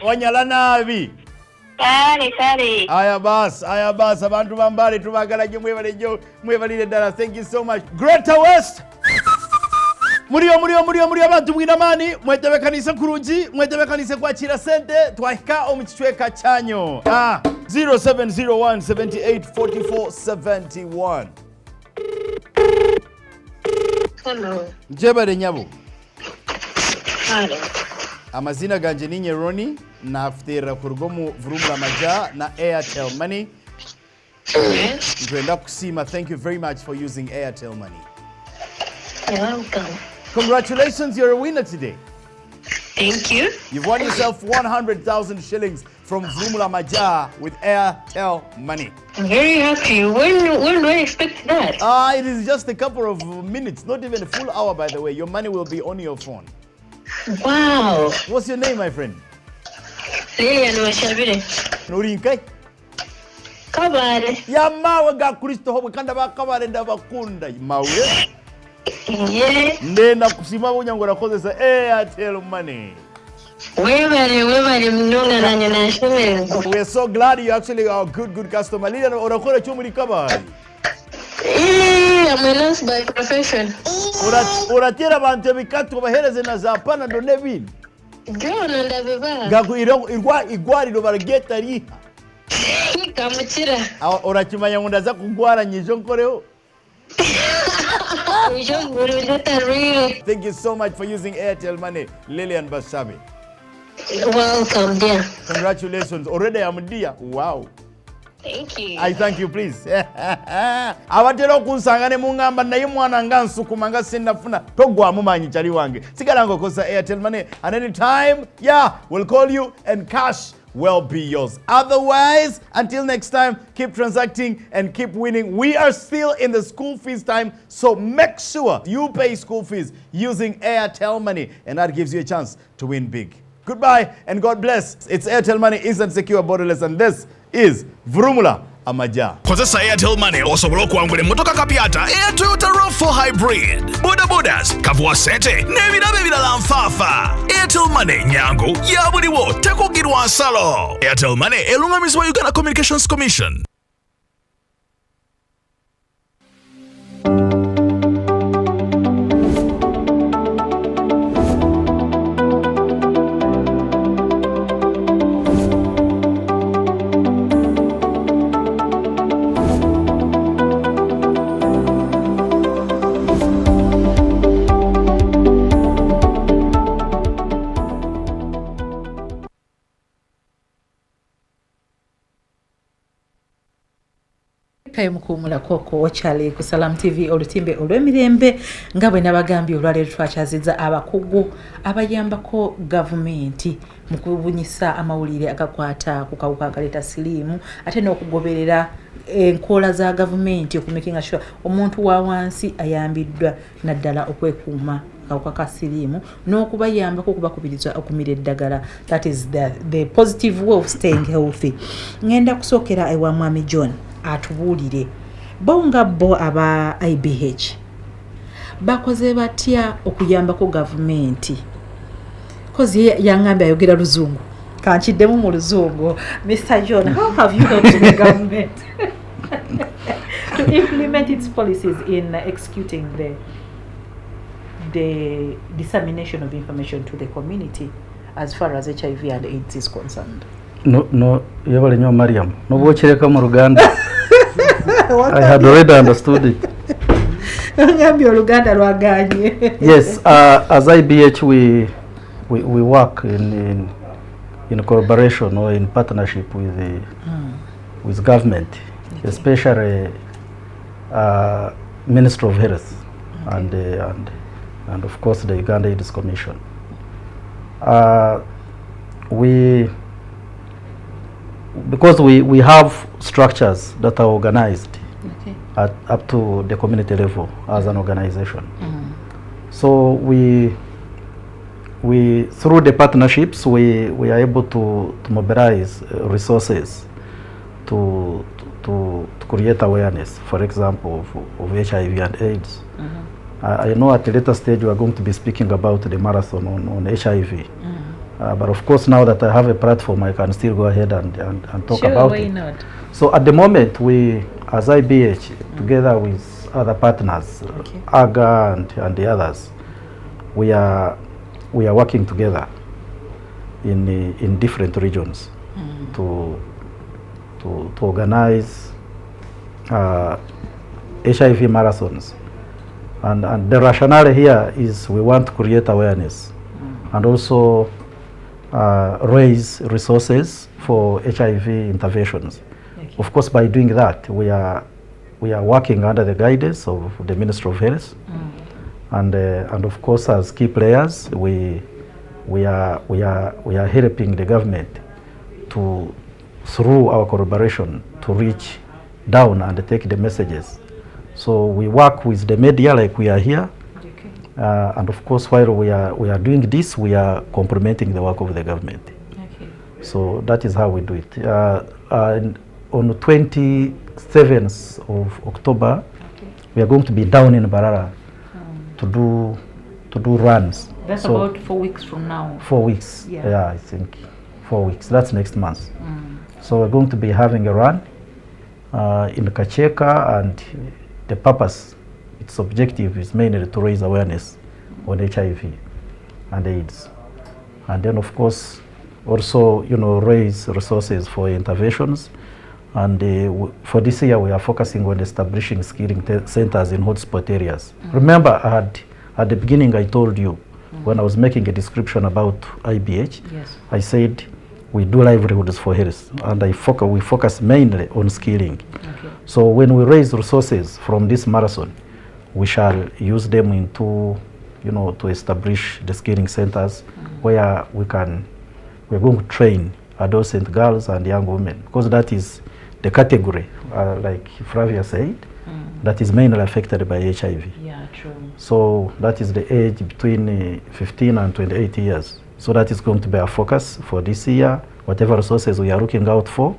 Wanyala nabi. Kale. Aya bas, abantu bambale tubagala gye mwebalire ddala. Thank you so much. Greater West. Muri abantu bwina mani mwetebekanise kurungi mwetebekanise kwakira sente twahika omukichweka kyanyo 0701 78 44 71. Hello. Njebale nyabo. Hello. Amazina ganje ninye Ronnie naftera kurugomu Vurumula Maja na Airtel Money. Twenda kusima. Thank you very much for using Airtel Money. You're welcome. Congratulations, you're a winner today. Thank you. You've won yourself 100,000 shillings from Vurumula Maja with Airtel Money. I'm very happy. When do I expect that? It is just a couple of minutes, not even a full hour, by the way. Your money will be on your phone. Wow. What's your name, my friend? Lilian Washabire. Nurinkai? Kabare. Yamawe ga Kristo hobe kanda bakabare ndabakunda. Mawe? Yeah. Ndenda kusima bunyangora kozesa Airtel Money. Webale mnonga nanye na shime. We're so glad you actually are a good customer. Lilian orakora chumuri kabare. I'm a nurse by profession. Uratira bantu bikatu bahereze na zapana ndo nebini. Jona ndabeba. Gaku igwariro barageta riha. Kamukira. Urakimanya ngo ndaza kugwara nyijo nkoreho. Thank you so much for using Airtel Money, Lilian Basabe. Welcome, dear. Congratulations. Already I'm dear. Wow. Thank you. I thank you, please. Abatero kunsangane mungamba naye mwana ngansukuma nga sinafuna togwa mumanyi chali wange. Sigala ngokosa Airtel Money and anytime, we'll call you and cash will be yours. Otherwise, until next time, keep transacting and keep winning. We are still in the school fees time, so make sure you pay school fees using Airtel Money, and that gives you a chance to win big. Goodbye and God bless. It's Airtel Money, instant, secure, borderless, and this is Vurumula Amaja. Kozesa Airtel Money osobola okuwangula emmotoka kapyata Air Toyota RAV4 Hybrid, bodabodas, kavuwa sente n'ebirabo ebirala nfaafa. Airtel Money nyangu ya buliwo tekugirwa nsalo. Airtel Money elungamizibwa Uganda Communications Commission. Kayo mukumula koko ochale ku Salam TV olutimbe olw'emirembe nga bwe nabagambye olwaleero twakyazizza abakugu abayambako gavumenti mu kubunyisa amawulire agakwata ku kawuka akaleeta siriimu ate n'okugoberera enkola za gavumenti okumakinga sure omuntu wa wansi ayambiddwa naddala okwekuuma kawuka ka siriimu n'okubayambako okubakubiriza okumira eddagala. That is the positive way of staying healthy. Ngenda kusookera ewa Mwami John atubulire bonga bo aba IBH bakoze batya okuyambako gavumenti kozi yangambe ayogera luzungu kankiddemu mu luzungu. Mr. John, how have you helped the government to implement its policies in executing the dissemination of information to the community as far as HIV and AIDS is concerned? No, yabale nyo Mariam. No bochereka mu Uganda. I had already understood it. Yes, as IBH we work in collaboration or in partnership with government, okay. Especially Ministry of Health and of course the Uganda AIDS Commission. Because we have structures that are organized, okay, up to the community level as an organization. So we through the partnerships we are able to mobilize resources to create awareness, for example, of HIV and AIDS. I know at a later stage we are going to be speaking about the marathon on HIV. But of course, now that I have a platform, I can still go ahead and talk Sure, about why it. not? So at the moment, we, as IBH, together with other partners, Okay. AGA and the others, we are working together in different regions to organize HIV marathons. And the rationale here is we want to create awareness and also raise resources for HIV interventions. Okay. Of course, by doing that, we are working under the guidance of the Ministry of Health, and of course, as key players, we are helping the government to, through our collaboration, to reach down and take the messages. So we work with the media like we are here, Okay. and of course, while we are doing this, we are complementing the work of the government. Okay. So that is how we do it. On the 27th of October, Okay. we are going to be down in Barara to do runs. That's So about 4 weeks from now. 4 weeks. Yeah. I think 4 weeks. That's next month. So we're going to be having a run in Kacheka, and the purpose, its objective is mainly to raise awareness on HIV and AIDS, and then of course also raise resources for interventions. And for this year, we are focusing on establishing skilling centers in hotspot areas. Remember, at the beginning, I told you when I was making a description about IBH, Yes. I said we do livelihoods for health, and we focus mainly on skilling. Okay. So when we raise resources from this marathon, we shall use them into, to establish the skilling centers where we're going to train adolescent girls and young women, because that is the category, like Flavia said, that is mainly affected by HIV. Yeah, true. So that is the age between 15 and 28 years. So that is going to be our focus for this year. Whatever resources we are looking out for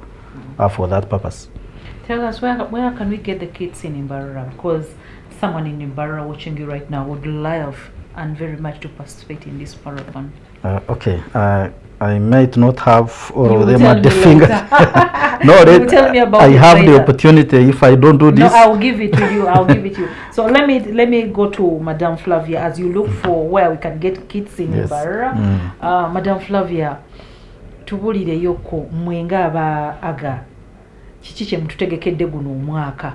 are for that purpose. Tell us, where can we get the kits in Mbarara? Because someone in Mbarara watching you right now would love and very much to participate in this marathon. Okay. I might not have all You of will them tell at the me fingers. later. No, You will tell me about I it have the later. opportunity. If I don't do No, this, I'll give it to you. I'll give it to you. So let me go to Madame Flavia as you look for where we can get kits in Yes. Mbarara. Madame Flavia, tubuulireyoko mmwe ng'aba-AGA kiki kye mututegekedde guno omwaka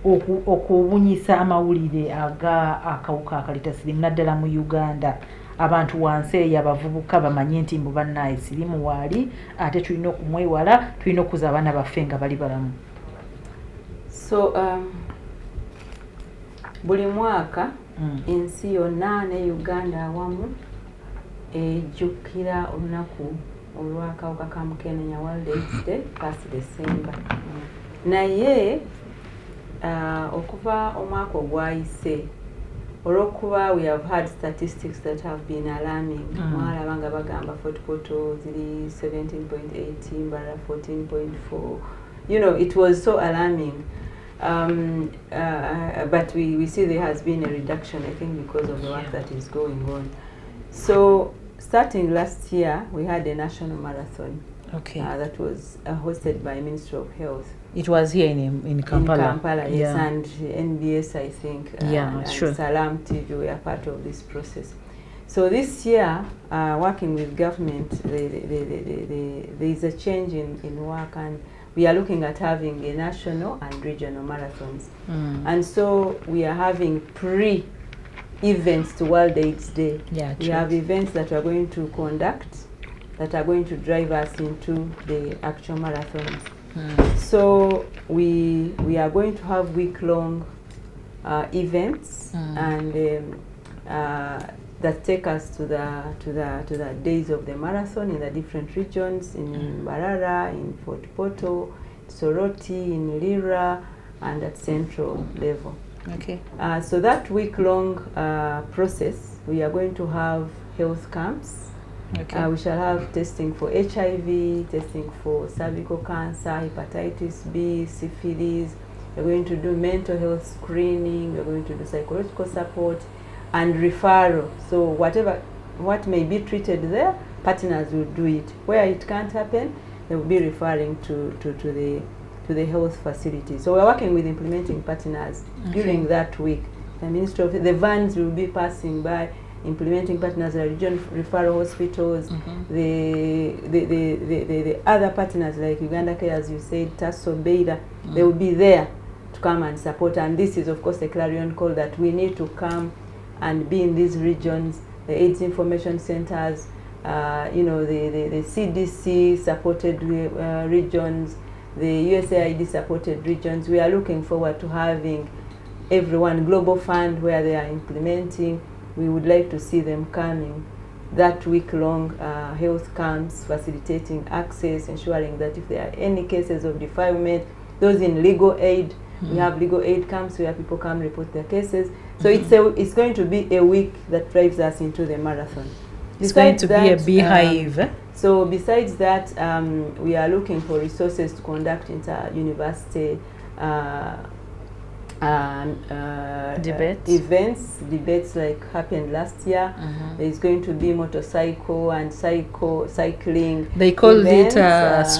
okubunyisa amawulire akawuka akaleta sirimu naddala mu Uganda, abantu wansi eyo abavubuka bamanye nti mbu bannaye sirimu waali, ate tulina okumwewala, tulina okuza abaana baffe nga bali balamu. So buli mwaka ensi yonna ne Uganda awamu ejjukira olunaku olw'akawuka ka Mukeneenya World AIDS Day 1st December. Naye okuva omwaka ogwayise, olw'okuba we have had statistics that have been alarming. Mwalaba nga bagamba Fort Portal ziri 17.8, Mbarara 14.4. It was so alarming. But we see there has been a reduction, I think, because of the work that is going on. So starting last year, we had a national marathon. Okay. That was hosted by Ministry of Health. It was here in Kampala. In Kampala, yes, Yeah. and NBS, I think, Yeah, and sure. Salam TV were part of this process. So this year, working with government, there is a change in work, and we are looking at having a national and regional marathons. And so we are having pre-events to World AIDS Day. Yeah, We true. have events that we are going to conduct that are going to drive us into the actual marathons. So we are going to have week-long events and that take us to the days of the marathon in the different regions, in Mbarara, in Fort Portal, Soroti, in Lira, and at central level. Okay. So that week-long process, we are going to have health camps. Okay. We shall have testing for HIV, testing for cervical cancer, hepatitis B, syphilis. We're going to do mental health screening. We're going to do psychological support and referral. So what may be treated there, partners will do it. Where it can't happen, they will be referring to the health facility. So we're working with implementing partners during that week. The Ministry of the vans will be passing by, implementing partners, the region referral hospitals, the other partners like Uganda Care, as you said, Tasso, Beida, they will be there to come and support. And this is, of course, a clarion call that we need to come and be in these regions, the AIDS information centers, you know, the CDC supported regions, the USAID supported regions. We are looking forward to having everyone, Global Fund, where they are implementing. We would like to see them coming that week-long health camps, facilitating access, ensuring that if there are any cases of defilement, those in legal aid, we have legal aid camps where people come report their cases. So it's going to be a week that drives us into the marathon. It's going to be a beehive. So besides that, we are looking for resources to conduct inter-university debates like happened last year. There's going to be motorcycle and cycling. They call events,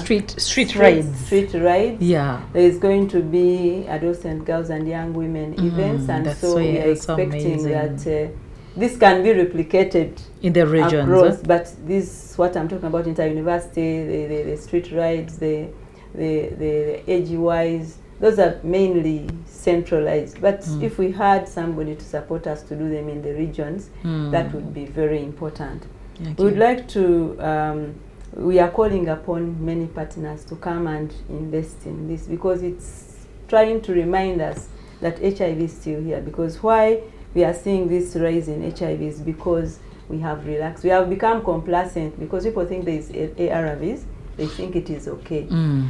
it street rides. Street rides. Yeah. There's going to be adolescent girls and young women events, and so we are expecting that this can be replicated in the regions. Across, but this what I'm talking about, inter-university, the street rides, the age-wise. Those are mainly centralized, but if we had somebody to support us to do them in the regions, that would be very important. Okay. We would like to, we are calling upon many partners to come and invest in this, because it's trying to remind us that HIV is still here. Because why we are seeing this rise in HIV is because we have relaxed. We have become complacent because people think there is ARVs. They think it is okay.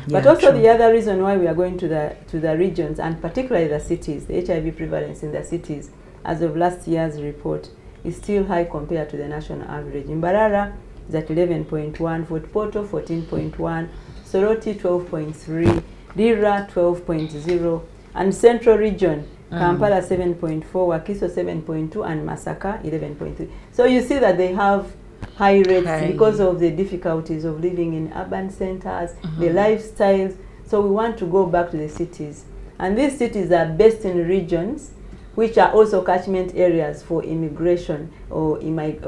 But also the other reason why we are going to the regions, and particularly the cities, the HIV prevalence in the cities, as of last year's report, is still high compared to the national average. In Mbarara is at 11.1, Fort Portal 14.1, Soroti 12.3, Lira 12.0, and Central Region, Kampala 7.4, Wakiso 7.2, and Masaka 11.3. So you see that they have high rates because of the difficulties of living in urban centers, the lifestyles. So we want to go back to the cities. And these cities are based in regions which are also catchment areas for immigration or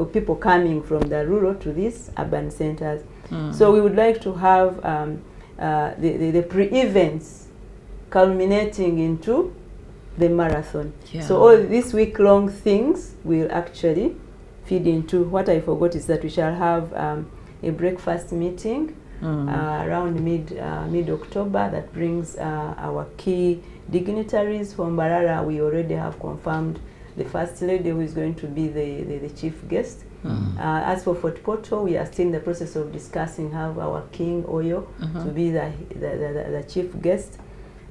people coming from the rural to these urban centers. So we would like to have the pre-events culminating into the marathon. So all these week-long things will actually feed into. What I forgot is that we shall have a breakfast meeting around mid-October that brings our key dignitaries. From Mbarara, we already have confirmed the First Lady, who is going to be the chief guest. As for Fort Portal, we are still in the process of discussing how our King Oyo to be the chief guest.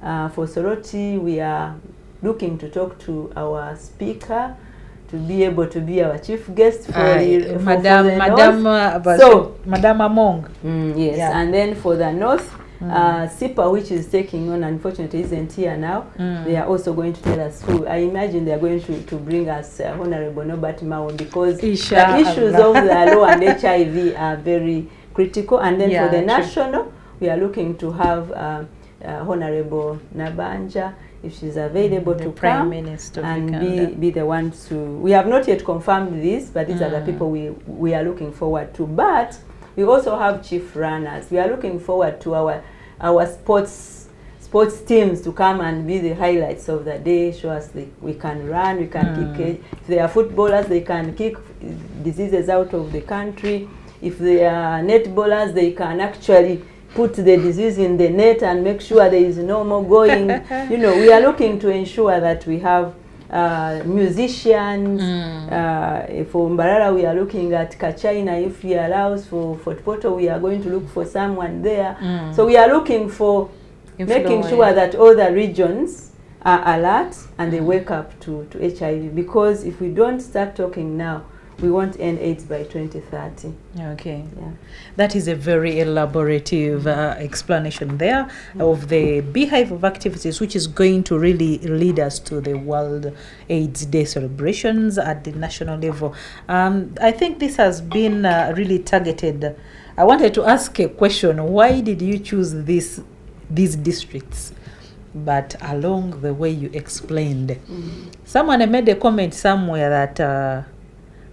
For Soroti, we are looking to talk to our speaker to be able to be our chief guest for Madam Among. Yes, and then for the north, SIPA, which is taking on, unfortunately isn't here now, they are also going to tell us who. I imagine they are going to bring us Honorable Norbert Mao, because the issues of the law and HIV are very critical. And then for the national, we are looking to have Honorable Nabanja, if she's available, to come and be the one to. We have not yet confirmed this, but these are the people we are looking forward to. But we also have chief runners. We are looking forward to our sports teams to come and be the highlights of the day. Show us we can run, we can kick. If they are footballers, they can kick diseases out of the country. If they are netballers, they can actually put the disease in the net and make sure there is no more going. You know, we are looking to ensure that we have musicians. For Mbarara, we are looking at Kachina. If he allows for Fort Portal, we are going to look for someone there. So we are looking for making sure that all the regions are alert and they wake up to HIV. Because if we don't start talking now, we won't end AIDS by 2030. Okay. Yeah. That is a very elaborative explanation there of the beehive of activities, which is going to really lead us to the World AIDS Day celebrations at the national level. I think this has been really targeted. I wanted to ask a question. Why did you choose these districts? But along the way you explained, someone made a comment somewhere that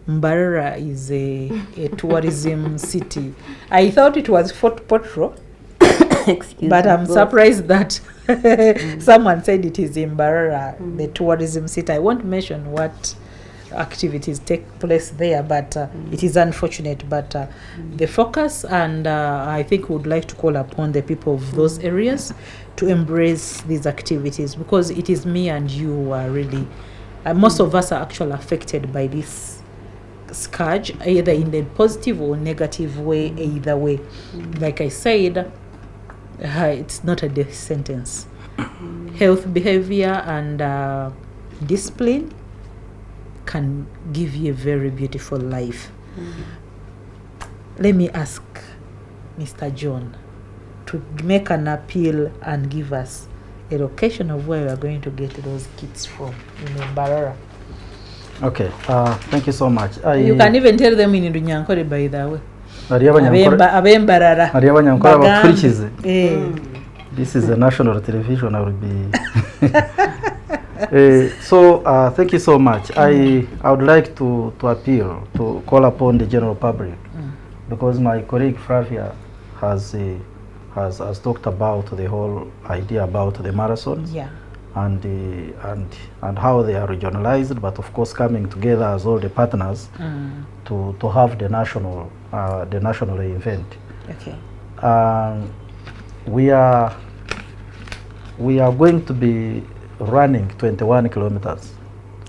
Mbarara is a tourism city. I thought it was Fort Potro. Excuse but me, I'm surprised that someone said it is in Mbarara, the tourism city. I won't mention what activities take place there, but it is unfortunate. But the focus, and I think we would like to call upon the people of those areas to embrace these activities, because it is me and you who are really, most of us are actually affected by this scourge, either in the positive or negative way, either way. Like I said, it's not a death sentence. Health, behavior, and discipline can give you a very beautiful life. Let me ask Mr. John to make an appeal and give us a location of where we are going to get those kits from in Mbarara. Okay, thank you so much. You can even tell them in Nyankore, by the way. Abembarara bakurikize. This is a national television. I will be so thank you so much. I would like to appeal, to call upon the general public, because my colleague Flavia has talked about the whole idea about the marathons. Yeah. And how they are regionalized, but of course coming together as all the partners to have the national event. Okay. We are going to be running 21 kilometers.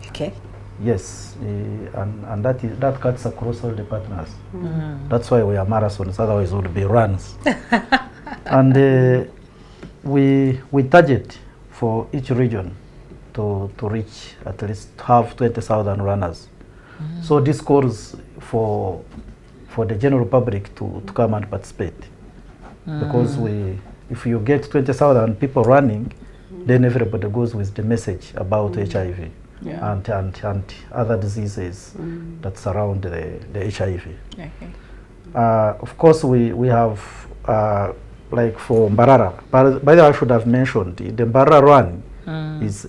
Okay. Yes, and that cuts across all the partners. That's why we are marathons. Otherwise, it would be runs. And we target for each region to reach at least have 20,000 runners. So this calls for the general public to come and participate, because if you get 20,000 people running, then everybody goes with the message about HIV and other diseases that surround the HIV. Okay. Of course, we have like for Mbarara. By the way, I should have mentioned the Mbarara run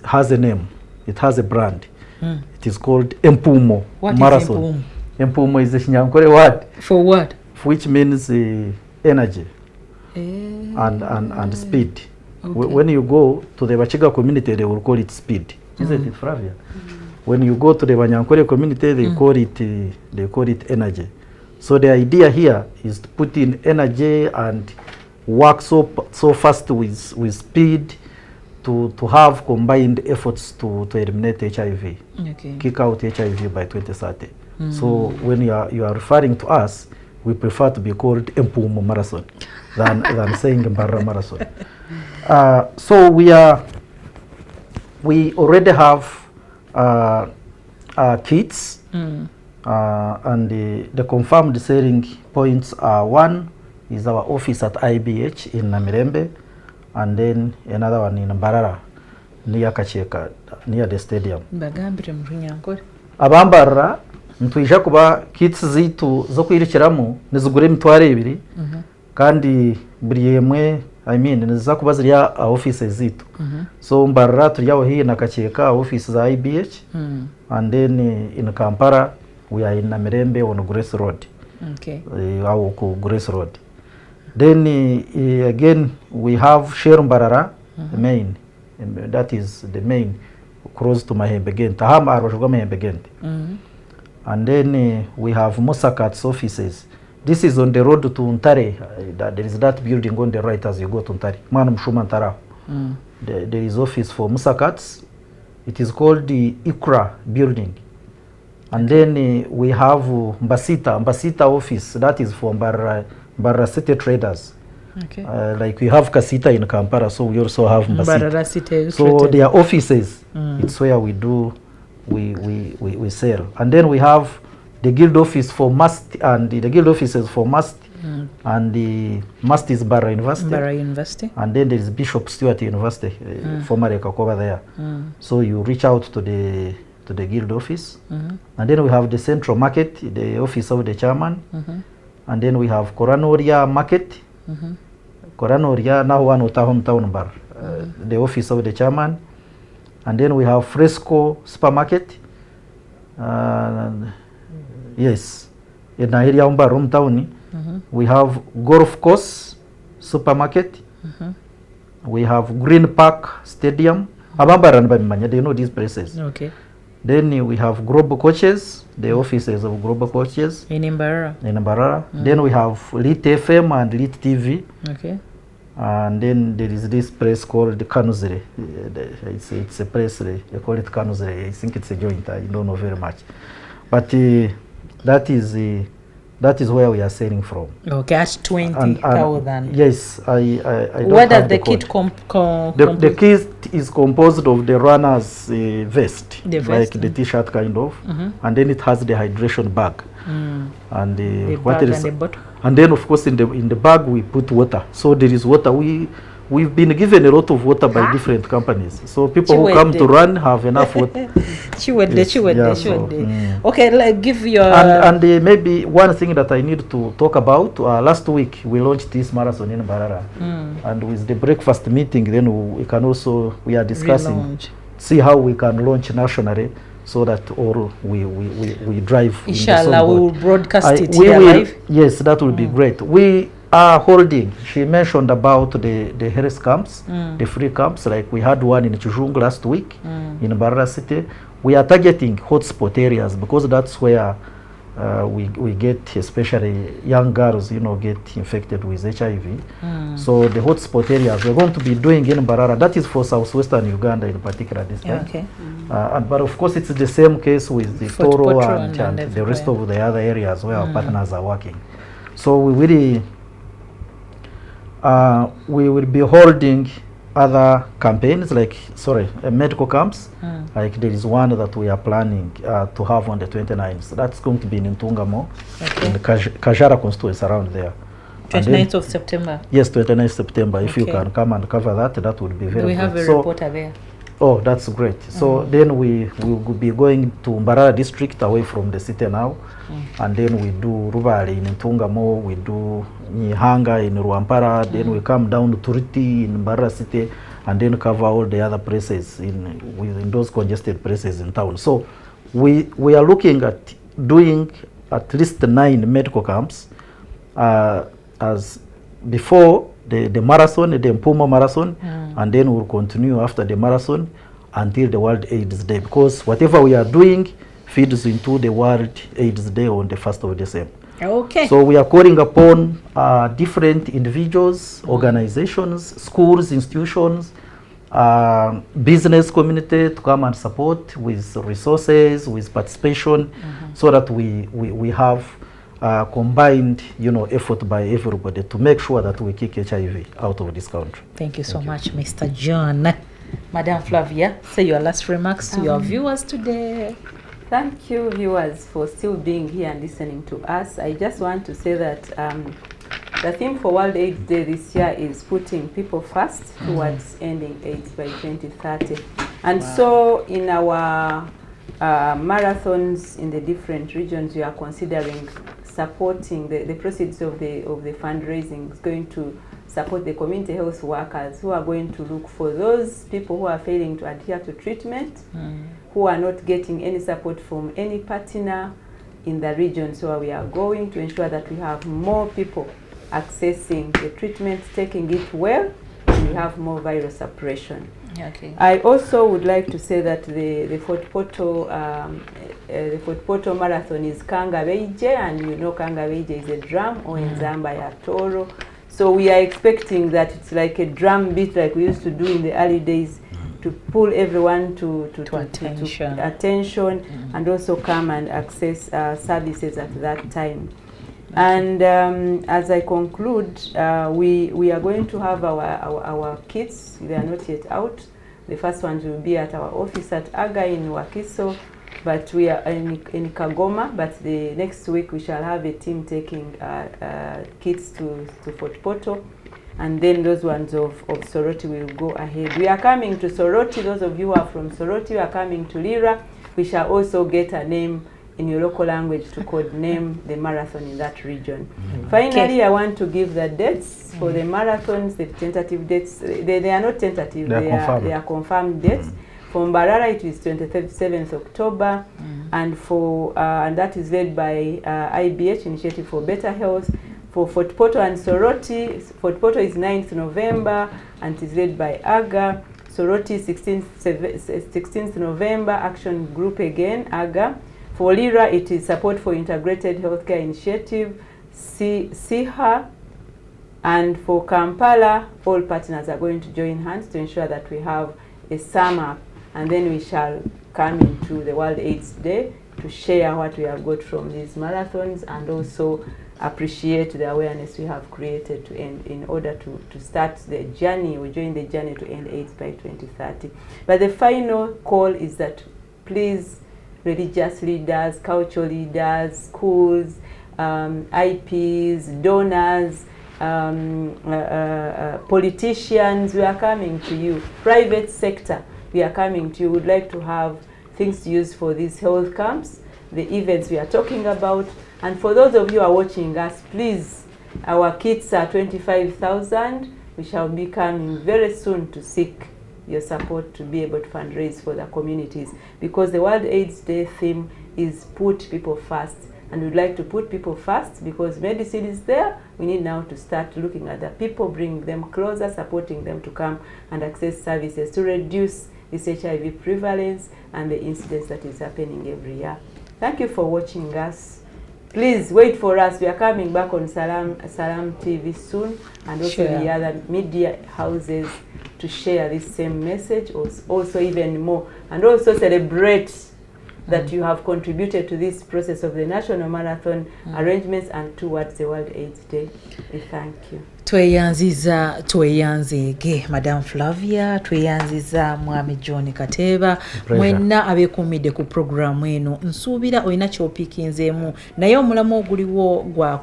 has a name. It has a brand. It is called Empumo Marathon. Is Empumo is the Shinyankore word. For what? Which means energy and speed. Okay. When you go to the Bachiga community, they will call it speed. Isn't it, Flavia? When you go to the Banyankore community, they call it energy. So the idea here is to put in energy and work so fast with speed to have combined efforts to eliminate HIV, kick out HIV by 2030. So when you are referring to us, we prefer to be called Empumo Marathon than saying Mbarara Marathon. So we already have kits, and the confirmed selling points are: one is our office at IBH in Namirembe, and then another one in Mbarara near Kacheka, near the stadium. Abambarara ntwisha kuba kits zitu zo kwirikiramo nizugure emitwaro 2 kandi buri yemwe niza kuba ziri offices zitu. So Mbarara turiyaho hii na Kacheka office za IBH, and then in Kampala we are in Namirembe on Grace Road. Okay. Grace Road. Then again we have Share Mbarara, the main. That is the main close to Mahembe Gent. Tahama aroshoga Mahembe Gent. And then we have Musakat's offices. This is on the road to Untare. There is that building on the right as you go to Untare. Manum Shumantara. There is office for Musakats. It is called the Ikra building. And then we have Mbasita office. That is for Mbarara City traders. Okay. Like we have Kasita in Kampala, so we also have Mbasita. City so traders. Their offices, it's where we sell. And then we have the guild office for Must and the guild offices for Must, and the Must is Barra University. Barra University. And then there is Bishop Stewart University, formerly Kakoba there. So you reach out to the guild office, and then we have the Central Market, the office of the chairman, and then we have Koranoria Market, Koranoria now one town bar, the office of the chairman, and then we have Fresco Supermarket, yes, in area hometown. We have Golf Course Supermarket, we have Green Park Stadium. They know these places. Okay. Then we have Global Coaches, the offices of Global Coaches In Mbarara. Then we have Lit FM and Lit TV. Okay. And then there is this place called the Kanuzere. It's a place, they call it Kanuzere. I think it's a joint, I don't know very much. But that is where we are selling from. Okay, that's 20,000. Yes, I don't What does have the code. kit The kit is composed of the runner's vest, The vest, like the t-shirt kind of, and then it has the hydration bag, and the what bag else? and the bottle? And then of course in the bag we put water. So there is water. We've been given a lot of water by different companies. So people who come to run have enough water. Okay, like give your... And maybe one thing that I need to talk about, last week we launched this marathon in Mbarara. And with the breakfast meeting, then we can also, we are discussing, see how we can launch nationally, so that all we drive. Inshallah, we will broadcast it we here will, live. Yes, that will be great. We are holding, she mentioned about the health camps, the free camps, like we had one in Chujung last week in Barra City. We are targeting hotspot areas because that's where we get, especially young girls, get infected with HIV. So the hotspot areas we're going to be doing in Mbarara, that is for southwestern Uganda in particular this time. Okay. But of course it's the same case with the Fort Toro Potro and the rest everywhere. of the other areas where our partners are working. So we really we will be holding other campaigns, like medical camps. Like there is one that we are planning to have on the 29th. So that's going to be in Ntungamo, in the Kajara constituency around there. 29th of September. Yes, 29th September. If you can come and cover that, that would be very good. We have a reporter there. Oh, that's great. So then we will be going to Mbarara district, away from the city now. And then we do Rubali in Ntungamo, we do Nyihanga in Ruampara, then we come down to Turiti in Mbarara city, and then cover all the other places within those congested places in town. So we are looking at doing at least 9 medical camps as before the marathon, the Mpuma marathon, and then we'll continue after the marathon until the World AIDS Day, because whatever we are doing feeds into the World AIDS Day on the 1st of December. Okay. So we are calling upon different individuals, organizations, schools, institutions, business community to come and support with resources, with participation, so that we have combined, effort by everybody to make sure that we kick HIV out of this country. Thank you so much, Mr. John. Madam Flavia, say your last remarks to your viewers today. Thank you, viewers, for still being here and listening to us. I just want to say that the theme for World AIDS Day this year is putting people first towards ending AIDS by 2030. And so in our marathons in the different regions, we are considering supporting the proceeds of the fundraising is going to support the community health workers who are going to look for those people who are failing to adhere to treatment, who are not getting any support from any partner in the region. So we are going to ensure that we have more people accessing the treatment, taking it well, and we have more viral suppression. Okay. I also would like to say that the Fort Portal marathon is Kangabeije, and Kangabeije is a drum, or in Zamba ya Toro. So we are expecting that it's like a drum beat like we used to do in the early days, to pull everyone to attention, and also come and access services at that time. And as I conclude, we are going to have our kits. They are not yet out. The first ones will be at our office at Aga in Wakiso, but we are in Kagoma, but the next week we shall have a team taking kids to Fort Portal, and then those ones of Soroti will go ahead. We are coming to Soroti. Those of you who are from Soroti, we are coming to Lira. We shall also get a name in your local language to codename the marathon in that region. Finally, I want to give the dates for the marathons, the tentative dates. They are not tentative, they are confirmed dates. For Mbarara, it is 27th October, and that is led by IBH, Initiative for Better Health. For Fort Portal and Soroti, Fort Portal is 9th November, and it is led by AGA. Soroti, 16th November, Action Group again, AGA. For Lira, it is Support for Integrated Healthcare Initiative, SIHA. And for Kampala, all partners are going to join hands to ensure that we have a sum up, and then we shall come into the World AIDS Day to share what we have got from these marathons, and also appreciate the awareness we have created to end, in order to start the journey or join the journey to end AIDS by 2030. But the final call is that please, religious leaders, cultural leaders, schools, IPs, donors, politicians, we are coming to you. Private sector, we are coming to you. We would like to have things to use for these health camps, the events we are talking about. And for those of you who are watching us, please, our kits are 25,000. We shall be coming very soon to seek your support to be able to fundraise for the communities, because the World AIDS Day theme is put people first. And we'd like to put people first because medicine is there. We need now to start looking at the people, bring them closer, supporting them to come and access services to reduce this HIV prevalence and the incidence that is happening every year. Thank you for watching us. Please wait for us. We are coming back on Salam TV soon, and also the other media houses, to share this same message, also even more, and also celebrate that you have contributed to this process of the National Marathon arrangements and towards the World AIDS Day. We thank you. Tweyanzige Madam Flavia, tweyanziza Mwami John Kateba, mwenna abekumide ku programu eno. Nsuubira olina ky'opiikinzeemu, naye omulamu oguliwo gwa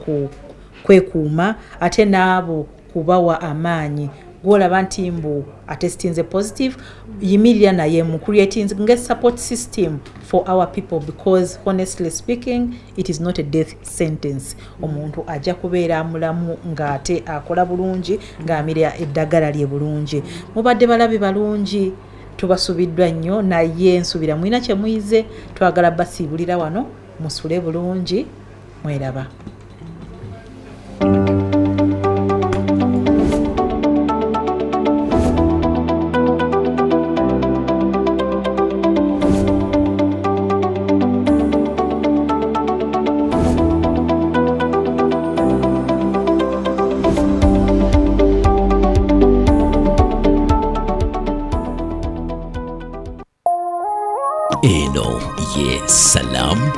kwekuuma ate n'abo kubawa amaanyi. Gwolaba nti mbu atestinze positive, yimirira naye mu creating a support system for our people, because honestly speaking, it is not a death sentence. Omuntu ajja kubeera mulamu ng'ate akola bulungi, ng'amirira eddagala lye bulungi. Mubadde balabi balungi, tubasubiddwa nnyo, naye nsubira mwina kye muyize, twagala basiibulira wano, musule bulungi, mweraba. Eno ye Salam